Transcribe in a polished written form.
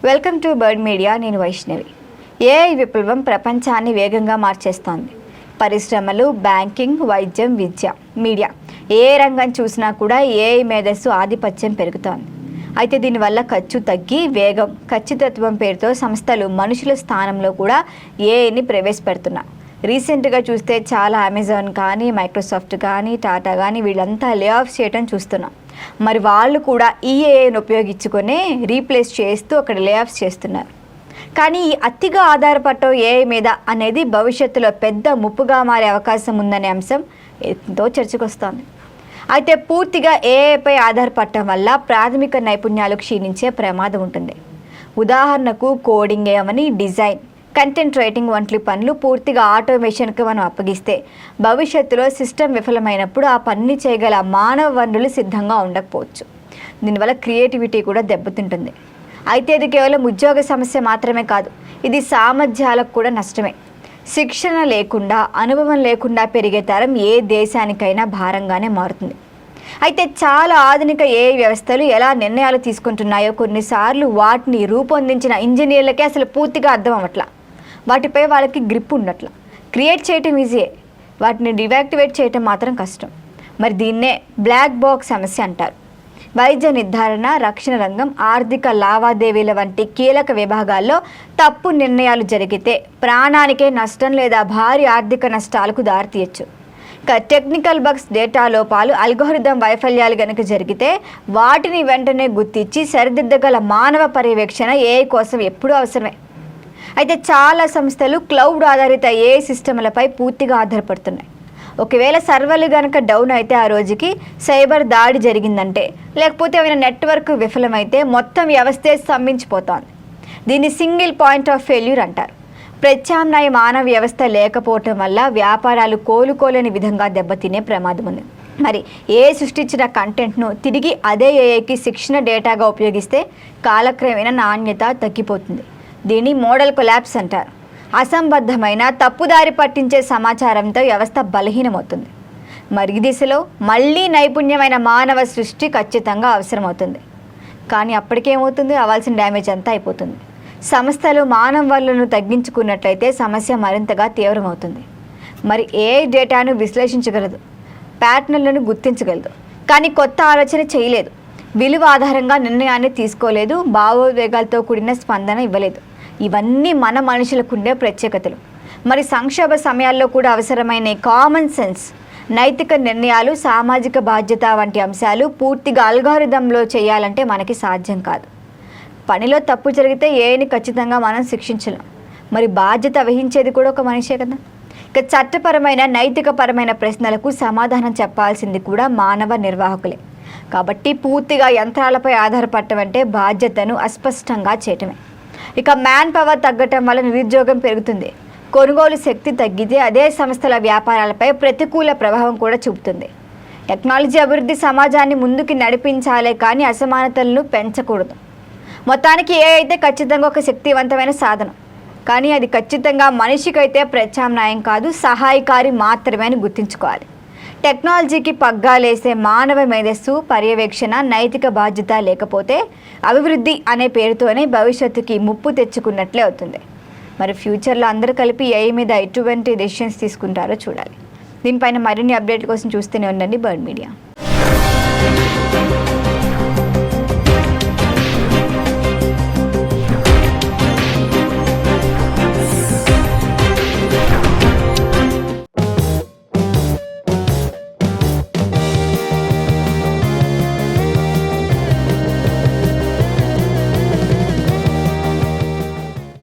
Welcome to bird media. నేను Vaishnavi. AI విప్లవం ప్రపంచాన్ని వేగంగా మార్చేస్తోంది. పరిశ్రమలు, బ్యాంకింగ్, వైద్యం, విద్య, మీడియా ఏ రంగం చూసినా కూడా ఏఐ మేధస్సు ఆధిపత్యం పెరుగుతోంది. అయితే దీనివల్ల ఖర్చు తగ్గి వేగం, ఖచ్చితత్వం పేరుతో సంస్థలు మనుషుల స్థానంలో కూడా ఏఐని ప్రవేశపెడుతున్నాయి. రీసెంట్గా చూస్తే చాలా అమెజాన్ కానీ, మైక్రోసాఫ్ట్ కానీ, టాటా కానీ వీళ్ళంతా లే ఆఫ్ చేయడం చూస్తున్నాం. మరి వాళ్ళు కూడా ఈ ఏఐని ఉపయోగించుకొని రీప్లేస్ చేస్తూ అక్కడ లే ఆఫ్స్ చేస్తున్నారు. కానీ ఈ అతిగా ఆధారపడటం ఏఐ మీద అనేది భవిష్యత్తులో పెద్ద ముప్పుగా మారే అవకాశం ఉందనే అంశం ఎంతో చర్చకొస్తోంది. అయితే పూర్తిగా ఏఐపై ఆధారపడటం వల్ల ప్రాథమిక నైపుణ్యాలు క్షీణించే ప్రమాదం ఉంటుంది. ఉదాహరణకు కోడింగ్ ఏమని, డిజైన్, కంటెంట్ రైటింగ్ వంటి పనులు పూర్తిగా ఆటోమేషన్కి మనం అప్పగిస్తే భవిష్యత్తులో సిస్టమ్ విఫలమైనప్పుడు ఆ పనిని చేయగల మానవ వనరులు సిద్ధంగా ఉండకపోవచ్చు. దీనివల్ల క్రియేటివిటీ కూడా దెబ్బతింటుంది. అయితే ఇది కేవలం ఉద్యోగ సమస్య మాత్రమే కాదు, ఇది సామర్థ్యాలకు కూడా నష్టమే. శిక్షణ లేకుండా, అనుభవం లేకుండా పెరిగే తరం ఏ దేశానికైనా భారంగానే మారుతుంది. అయితే చాలా ఆధునిక ఏఐ వ్యవస్థలు ఎలా నిర్ణయాలు తీసుకుంటున్నాయో కొన్నిసార్లు వాటిని రూపొందించిన ఇంజనీర్లకే అసలు పూర్తిగా అర్థం అవ్వట్లా. వాటిపై వాళ్ళకి గ్రిప్ ఉండట్లా. క్రియేట్ చేయటం ఈజీయే, వాటిని డియాక్టివేట్ చేయటం మాత్రం కష్టం. మరి దీన్నే బ్లాక్ బాక్స్ సమస్య అంటారు. వైద్య నిర్ధారణ, రక్షణ రంగం, ఆర్థిక లావాదేవీల వంటి కీలక విభాగాల్లో తప్పు నిర్ణయాలు జరిగితే ప్రాణానికే నష్టం లేదా భారీ ఆర్థిక నష్టాలకు దారితీయచ్చు. టెక్నికల్ బగ్స్, డేటా లోపాలు, అల్గోరిథం వైఫల్యాలు కనుక జరిగితే వాటిని వెంటనే గుర్తించి సరిదిద్దగల మానవ పర్యవేక్షణ ఏఐ కోసం ఎప్పుడూ అవసరమే. అయితే చాలా సంస్థలు క్లౌడ్ ఆధారిత ఏఐ సిస్టమ్లపై పూర్తిగా ఆధారపడుతున్నాయి. ఒకవేళ సర్వర్లు కనుక డౌన్ అయితే, ఆ రోజుకి సైబర్ దాడి జరిగిందంటే, లేకపోతే ఏమైనా నెట్వర్క్ విఫలమైతే మొత్తం వ్యవస్థే స్తంభించిపోతోంది. దీన్ని సింగిల్ పాయింట్ ఆఫ్ ఫెయిల్యూర్ అంటారు. ప్రత్యామ్నాయ మానవ వ్యవస్థ లేకపోవటం వల్ల వ్యాపారాలు కోలుకోలేని విధంగా దెబ్బతినే ప్రమాదం ఉంది. మరి ఏఐ సృష్టించిన కంటెంట్ను తిరిగి అదే ఏఐకి శిక్షణ డేటాగా ఉపయోగిస్తే కాలక్రమేణా నాణ్యత తగ్గిపోతుంది. దీన్ని మోడల్ కొలాప్స్ అంటారు. అసంబద్ధమైన, తప్పుదారి పట్టించే సమాచారంతో వ్యవస్థ బలహీనమవుతుంది. మరి ఈ దిశలో మళ్ళీ నైపుణ్యమైన మానవ సృష్టి ఖచ్చితంగా అవసరమవుతుంది. కానీ అప్పటికేమవుతుంది, అవ్వాల్సిన డ్యామేజ్ అంతా అయిపోతుంది. సంస్థలు మానవ వనరులను తగ్గించుకున్నట్లయితే సమస్య మరింతగా తీవ్రమవుతుంది. మరి ఏఐ డేటాను విశ్లేషించగలదు, ప్యాటర్న్లను గుర్తించగలదు, కానీ కొత్త ఆలోచన చేయలేదు, విలువ ఆధారంగా నిర్ణయాన్ని తీసుకోలేదు, భావోద్వేగాలతో కూడిన స్పందన ఇవ్వలేదు. ఇవన్నీ మన మనుషులకుండే ప్రత్యేకతలు. మరి సంక్షోభ సమయాల్లో కూడా అవసరమైన కామన్ సెన్స్, నైతిక నిర్ణయాలు, సామాజిక బాధ్యత వంటి అంశాలు పూర్తిగా అల్గారిథంలో చేయాలంటే మనకి సాధ్యం కాదు. పనిలో తప్పు జరిగితే ఏఐని ఖచ్చితంగా మనం శిక్షించలేం. మరి బాధ్యత వహించేది కూడా ఒక మనిషే కదా. ఇక చట్టపరమైన, నైతికపరమైన ప్రశ్నలకు సమాధానం చెప్పాల్సింది కూడా మానవ నిర్వాహకులే. కాబట్టి పూర్తిగా యంత్రాలపై ఆధారపడటం అంటే బాధ్యతను అస్పష్టంగా చేయటమే. ఇక మ్యాన్ పవర్ తగ్గటం వల్ల నిరుద్యోగం పెరుగుతుంది. కొనుగోలు శక్తి తగ్గితే అదే సంస్థల వ్యాపారాలపై ప్రతికూల ప్రభావం కూడా చూపుతుంది. టెక్నాలజీ అభివృద్ధి సమాజాన్ని ముందుకు నడిపించాలే కానీ అసమానతలను పెంచకూడదు. మొత్తానికి ఏ అయితే ఖచ్చితంగా ఒక శక్తివంతమైన సాధనం, కానీ అది ఖచ్చితంగా మనిషికైతే ప్రత్యామ్నాయం కాదు, సహాయకారి మాత్రమే అని గుర్తుంచుకోవాలి. టెక్నాలజీకి పగ్గాలేసే మానవ మేధస్సు, పర్యవేక్షణ, నైతిక బాధ్యత లేకపోతే అభివృద్ధి అనే పేరుతోనే భవిష్యత్తుకి ముప్పు తెచ్చుకున్నట్లే అవుతుంది. మరి ఫ్యూచర్లో అందరూ కలిపి ఏఐ మీద ఎటువంటి డెసిషన్స్ తీసుకుంటారో చూడాలి. దీనిపైన మరిన్ని అప్డేట్ల కోసం చూస్తూనే ఉండండి బర్డ్ మీడియా.